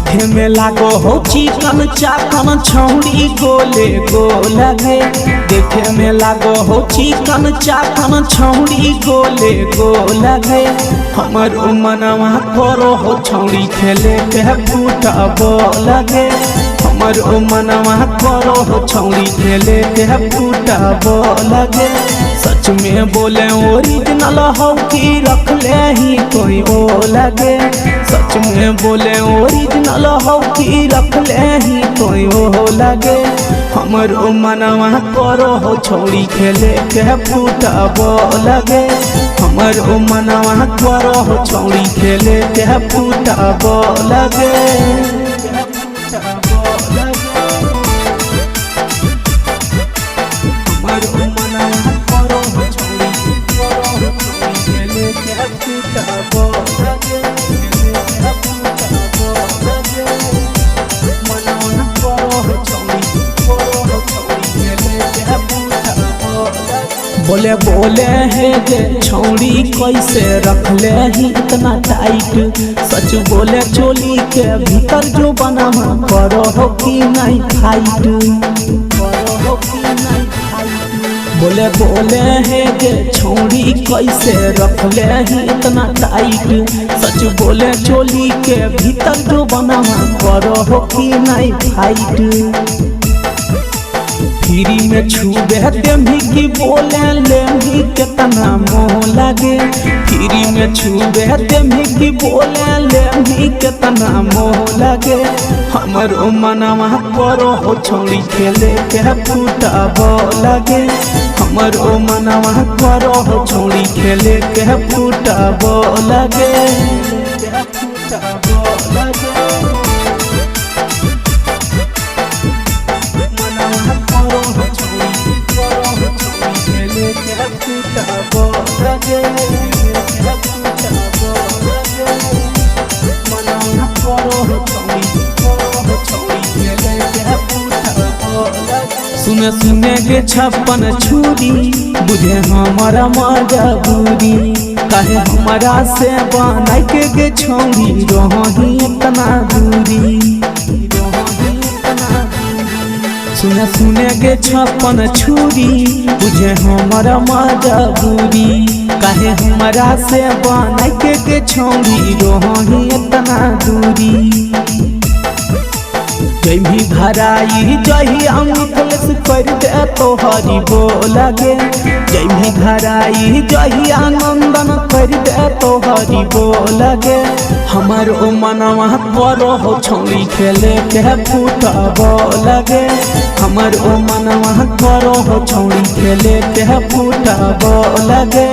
देखे में लागो हो चिकन चाकन छौड़ी गोले गोला गे। देखे में लागो हो चिकन चाकन छौड़ी गोले गोला गे। हमर मनवा करो हो छौड़ी खेले के फुटबॉल गे। हमर मनवा करो हो छौड़ी खेले के फुटबॉल गे। सच में बोले ओरिजिनल हो कि रख ले ही कोई ओ लगे। सच में बोले ओरिजिनल हो कि रख ले ही कोई ओ लगे। हमर मनवा करो हो छौड़ी खेले के फुटबॉल गे। हमर मनवा करो हो छौड़ी खेले के फुटबॉल गे। बोले बोले है जे छौड़ी कैसे रख ले ही इतना टाइट। सच बोले चोली के भीतर जो बना करो हो कि नहीं फाइट। बोले बोले है जे छौड़ी कैसे रख ले ही इतना टाइट। सच बोले चोली के भीतर जो बना करो हो कि नहीं फाइट। फ्री में छूबे भी कि बोले ले भी कितना मोह लगे। फ्री में छूबे भी कि बोले ले भी कितना मोह लगे। हमर मनवा करो हो छौड़ी खेले के फुटबॉल गे। हमर मनवा करो हो छौड़ी खेले के फुटबॉल गे। सुने सुने के छप्पन छुरी बुझे हमारा मजबूरी। काहे हमारा से बनाई के छौड़ी रही इतना दूरी। सुने सुने के छप्पन छुरी बुझे हमारा मजबूरी। काहे हमारा से बनाई के छौड़ी रही इतना दूरी। जय भी घराई जही अमितलेस कर दे तोहरी बोल गे। जय भी घराई जही आनंदन कर दे तोहरी बोल गे। हमर मनवा करो हो छौड़ी खेले के फुटबॉल गे। हमर मनवा करो हो छौड़ी खेले के फुटबॉल गे।